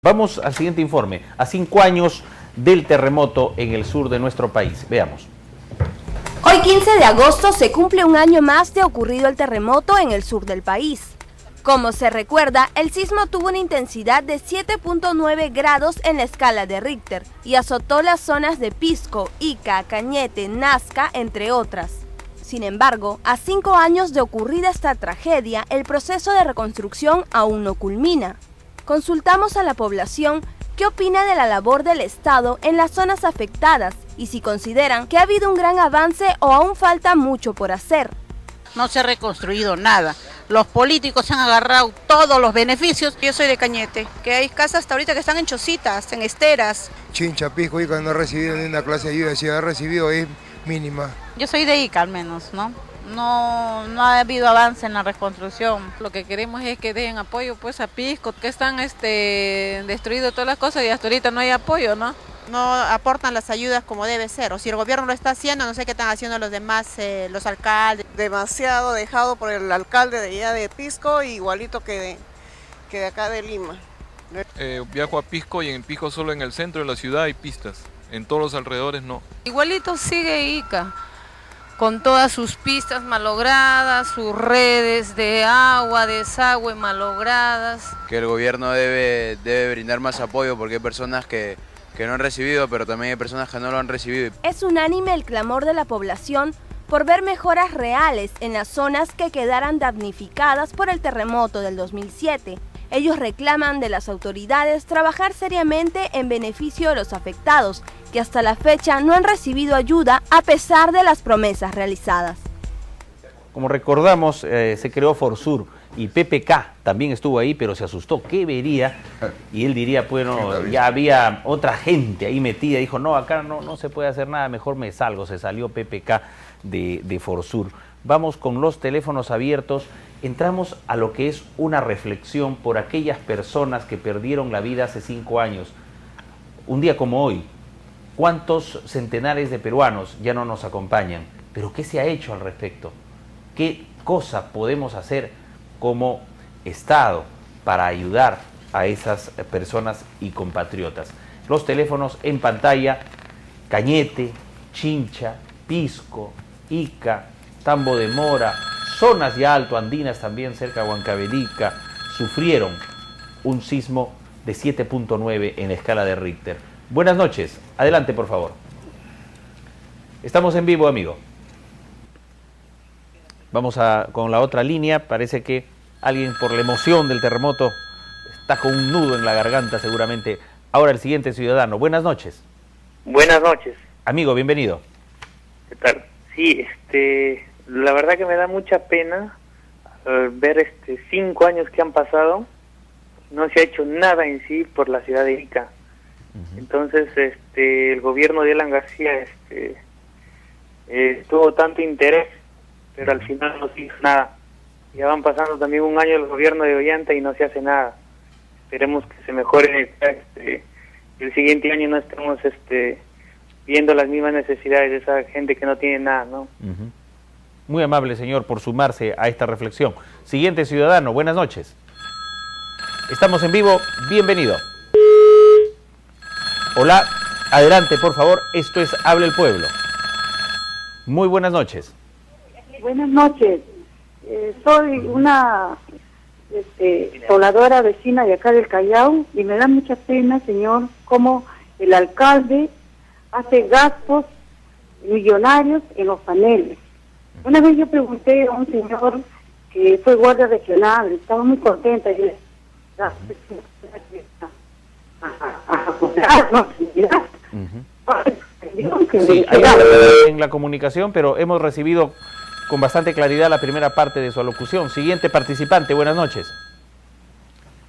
Vamos al siguiente informe. A 5 años del terremoto en el sur de nuestro país. Veamos. Hoy 15 de agosto se cumple un año más de ocurrido el terremoto en el sur del país. Como se recuerda, el sismo tuvo una intensidad de 7.9 grados en la escala de Richter y azotó las zonas de Pisco, Ica, Cañete, Nazca, entre otras. Sin embargo, a 5 años de ocurrida esta tragedia, el proceso de reconstrucción aún no culmina. Consultamos a la población qué opina de la labor del Estado en las zonas afectadas y si consideran que ha habido un gran avance o aún falta mucho por hacer. No se ha reconstruido nada. Los políticos han agarrado todos los beneficios. Yo soy de Cañete, que hay casas hasta ahorita que están en chocitas, en esteras. Chincha, Pisco, Ica no ha recibido ni una clase de ayuda, si ha recibido es mínima. Yo soy de Ica al menos, ¿no? No ha habido avance en la reconstrucción. Lo que queremos es que den apoyo pues a Pisco, que están destruidas todas las cosas y hasta ahorita no hay apoyo, ¿no? No aportan las ayudas como debe ser, o si el gobierno lo está haciendo, no sé qué están haciendo los demás, los alcaldes. Demasiado dejado por el alcalde de allá de Pisco, igualito que de acá de Lima. Viajo a Pisco y en Pisco solo en el centro de la ciudad hay pistas, en todos los alrededores no. Igualito sigue Ica, con todas sus pistas malogradas, sus redes de agua, desagüe malogradas. Que el gobierno debe brindar más apoyo porque hay personas que no han recibido, pero también hay personas que no lo han recibido. Es unánime el clamor de la población por ver mejoras reales en las zonas que quedaran damnificadas por el terremoto del 2007. Ellos reclaman de las autoridades trabajar seriamente en beneficio de los afectados, que hasta la fecha no han recibido ayuda a pesar de las promesas realizadas. Como recordamos, se creó Forsur y PPK también estuvo ahí, pero se asustó. ¿Qué vería? Y él diría, bueno, ya había otra gente ahí metida. Dijo, no, acá no se puede hacer nada, mejor me salgo. Se salió PPK de Forsur. Vamos con los teléfonos abiertos. Entramos a lo que es una reflexión por aquellas personas que perdieron la vida hace 5 años. Un día como hoy, ¿cuántos centenares de peruanos ya no nos acompañan? ¿Pero qué se ha hecho al respecto? ¿Qué cosa podemos hacer como Estado para ayudar a esas personas y compatriotas? Los teléfonos en pantalla: Cañete, Chincha, Pisco, Ica, Tambo de Mora, zonas ya altoandinas también cerca de Huancavelica, sufrieron un sismo de 7.9 en la escala de Richter. Buenas noches, adelante por favor. Estamos en vivo, amigo. Vamos con la otra línea. Parece que alguien por la emoción del terremoto está con un nudo en la garganta seguramente. Ahora el siguiente ciudadano. Buenas noches. Buenas noches. Amigo, bienvenido. ¿Qué tal? Sí, la verdad que me da mucha pena ver 5 años que han pasado. No se ha hecho nada en sí por la ciudad de Ica. Entonces, el gobierno de Alan García tuvo tanto interés, pero al final no se hizo nada. Ya van pasando también un año el gobierno de Ollanta y no se hace nada. Esperemos que se mejore el siguiente año, no estemos viendo las mismas necesidades de esa gente que no tiene nada, ¿no? Muy amable, señor, por sumarse a esta reflexión. Siguiente ciudadano, buenas noches. Estamos en vivo, bienvenido. Hola, adelante, por favor, esto es Habla el Pueblo. Muy buenas noches. Buenas noches. Soy una pobladora vecina de acá del Callao y me da mucha pena, señor, cómo el alcalde hace gastos millonarios en los paneles. Una vez yo pregunté a un señor que fue guardia regional, estaba muy contenta. Y sí, hay en la comunicación, pero hemos recibido con bastante claridad la primera parte de su alocución. Siguiente participante, buenas noches.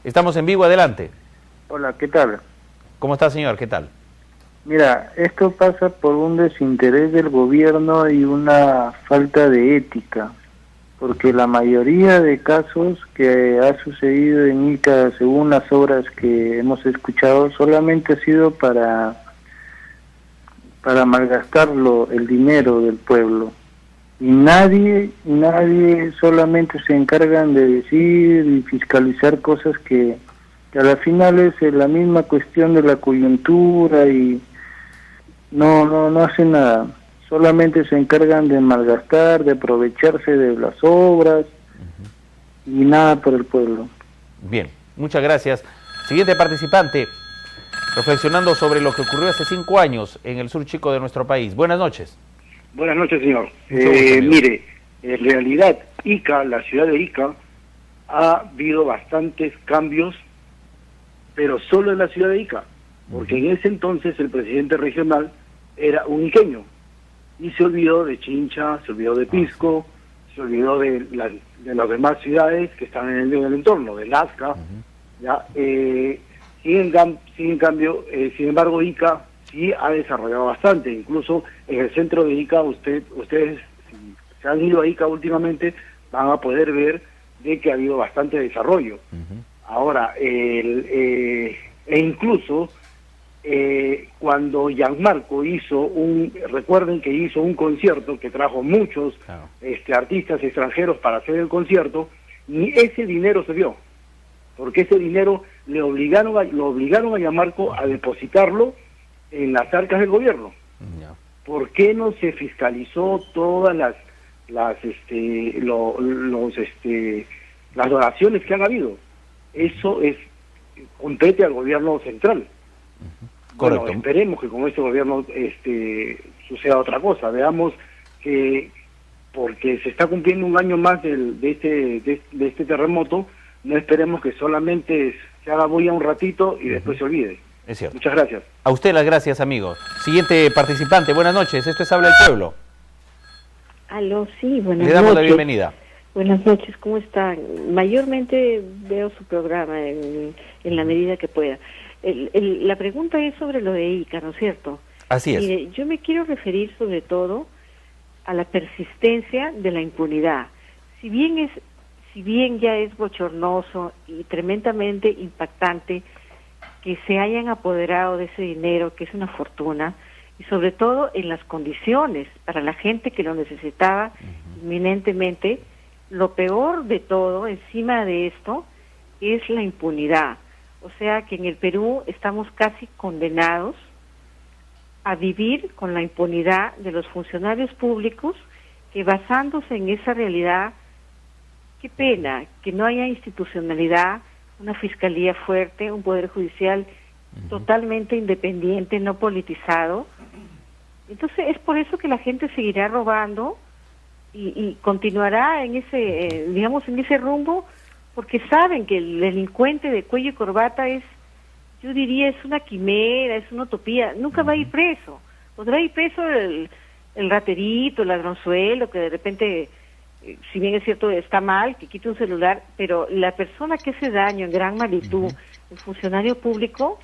Estamos en vivo, adelante. Hola, ¿qué tal? ¿Cómo está, señor? ¿Qué tal? Mira, esto pasa por un desinterés del gobierno y una falta de ética, porque la mayoría de casos que ha sucedido en Ica, según las obras que hemos escuchado, solamente ha sido para malgastarlo, el dinero del pueblo. Y nadie solamente se encargan de decir y fiscalizar cosas que que a la final es la misma cuestión de la coyuntura y no hacen nada. Solamente se encargan de malgastar, de aprovecharse de las obras y nada por el pueblo. Bien, muchas gracias. Siguiente participante, reflexionando sobre lo que ocurrió hace 5 años en el sur chico de nuestro país. Buenas noches. Buenas noches, señor. Mucho gusto, amigo. Mire, en realidad, Ica, la ciudad de Ica, ha habido bastantes cambios, pero solo en la ciudad de Ica, porque en ese entonces el presidente regional era un iqueño, y se olvidó de Chincha, se olvidó de Pisco, se olvidó de las demás ciudades que están en el entorno, de Lasca, ¿ya? Sin embargo, Ica sí ha desarrollado bastante. Incluso en el centro de Ica, ustedes, si se han ido a Ica últimamente, van a poder ver de que ha habido bastante desarrollo. Ahora, incluso cuando Gianmarco recuerden que hizo un concierto que trajo muchos artistas extranjeros para hacer el concierto, ni ese dinero se dio, porque ese dinero lo obligaron a Gianmarco a depositarlo en las arcas del gobierno. ¿Por qué no se fiscalizó todas las donaciones que han habido? Eso compete al gobierno central. Bueno, esperemos que con este gobierno suceda otra cosa. Veamos que, porque se está cumpliendo un año más de este terremoto, no esperemos que solamente se haga bulla un ratito y después se olvide. Es cierto. Muchas gracias. A usted las gracias, amigo. Siguiente participante, buenas noches. Esto es Habla el Pueblo. Aló, sí, buenas noches. Le damos la bienvenida. Buenas noches, ¿cómo están? Mayormente veo su programa en la medida que pueda. La pregunta es sobre lo de Ica, ¿no es cierto? Así es. Mire, yo me quiero referir sobre todo a la persistencia de la impunidad. Si bien ya es bochornoso y tremendamente impactante que se hayan apoderado de ese dinero, que es una fortuna, y sobre todo en las condiciones para la gente que lo necesitaba inminentemente, lo peor de todo, encima de esto, es la impunidad. O sea que en el Perú estamos casi condenados a vivir con la impunidad de los funcionarios públicos que, basándose en esa realidad, qué pena que no haya institucionalidad, una fiscalía fuerte, un poder judicial totalmente independiente, no politizado. Entonces es por eso que la gente seguirá robando y continuará en ese, en ese rumbo, porque saben que el delincuente de cuello y corbata yo diría, es una quimera, es una utopía, nunca va a ir preso. Podrá ir preso el raterito, el ladronzuelo, que de repente, si bien es cierto, está mal, que quite un celular, pero la persona que hace daño en gran magnitud, el funcionario público,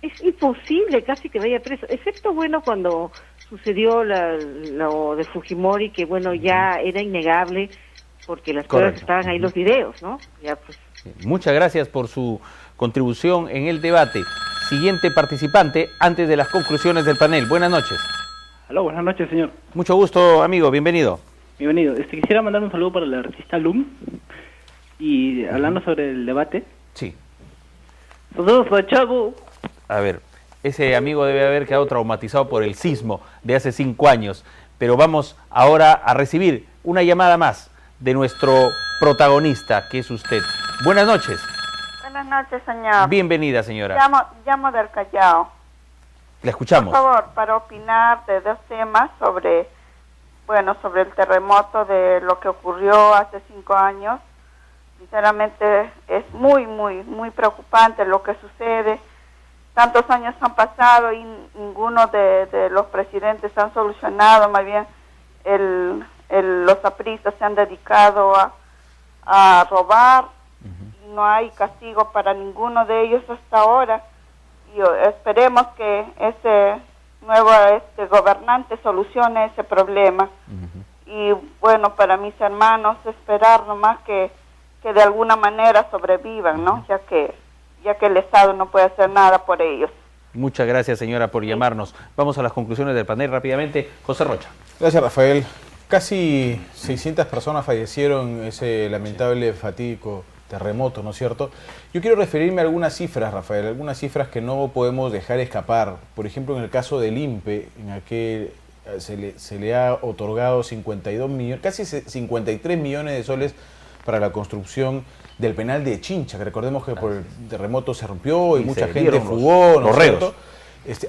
es imposible casi que vaya preso, excepto, bueno, cuando sucedió lo de Fujimori, que bueno, ya era innegable, porque las pruebas estaban ahí, los videos, ¿no? Ya, pues. Muchas gracias por su contribución en el debate. Siguiente participante, antes de las conclusiones del panel. Buenas noches. Aló, buenas noches, señor. Mucho gusto, amigo, bienvenido. Bienvenido. Quisiera mandar un saludo para el artista Lum, y hablando sobre el debate. Sí. Chavo. A ver, ese amigo debe haber quedado traumatizado por el sismo de hace 5 años, pero vamos ahora a recibir una llamada más de nuestro protagonista, que es usted. Buenas noches. Buenas noches, señor. Bienvenida, señora. Llamo del Callao. La escuchamos. Por favor, para opinar de 2 temas sobre el terremoto, de lo que ocurrió hace 5 años. Sinceramente es muy, muy, muy preocupante lo que sucede. Tantos años han pasado y ninguno de los presidentes han solucionado, más bien los apristas se han dedicado a robar, y no hay castigo para ninguno de ellos hasta ahora, y esperemos que ese nuevo gobernante solucione ese problema. Y bueno, para mis hermanos, esperar nomás que de alguna manera sobrevivan, ¿no? Ya que el Estado no puede hacer nada por ellos. Muchas gracias, señora, por llamarnos. Vamos a las conclusiones del panel rápidamente. José Rocha. Gracias, Rafael. Casi 600 personas fallecieron en ese lamentable, fatídico terremoto, ¿no es cierto? Yo quiero referirme a algunas cifras, Rafael, algunas cifras que no podemos dejar escapar. Por ejemplo, en el caso del INPE, en aquel se le ha otorgado 52 millones, casi 53 millones de soles para la construcción del penal de Chincha, que recordemos que por el terremoto se rompió y mucha gente fugó, ¿no es cierto?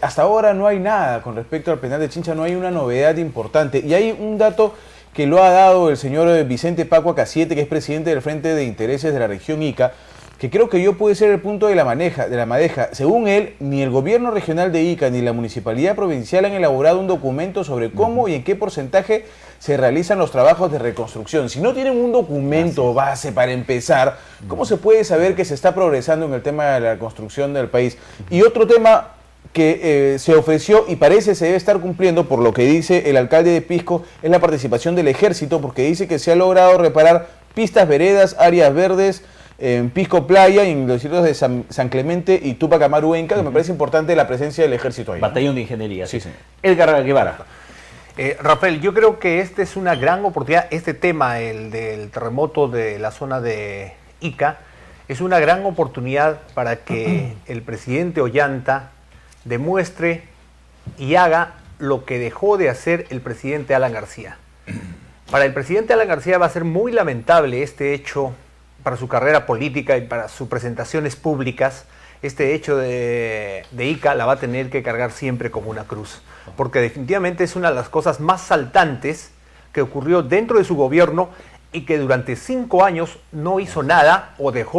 Hasta ahora no hay nada con respecto al penal de Chincha, no hay una novedad importante. Y hay un dato que lo ha dado el señor Vicente Pacua Casiete, que es presidente del Frente de Intereses de la región Ica, que creo que puede ser el punto de la madeja. Según él, ni el gobierno regional de Ica ni la municipalidad provincial han elaborado un documento sobre cómo y en qué porcentaje se realizan los trabajos de reconstrucción. Si no tienen un documento base para empezar, ¿cómo se puede saber que se está progresando en el tema de la construcción del país? Y otro tema que se ofreció y parece se debe estar cumpliendo, por lo que dice el alcalde de Pisco, es la participación del ejército, porque dice que se ha logrado reparar pistas, veredas, áreas verdes, en Pisco Playa y en los distritos de San Clemente y Tupac Amaru Inca, que me parece importante la presencia del ejército ahí. Batallón de Ingeniería. Sí, señor. Edgar Guevara. Rafael, yo creo que esta es una gran oportunidad, este tema, el del terremoto de la zona de Ica, es una gran oportunidad para que el presidente Ollanta demuestre y haga lo que dejó de hacer el presidente Alan García. Para el presidente Alan García va a ser muy lamentable este hecho para su carrera política y para sus presentaciones públicas. Este hecho de Ica la va a tener que cargar siempre como una cruz, porque definitivamente es una de las cosas más saltantes que ocurrió dentro de su gobierno y que durante 5 años no hizo nada o dejó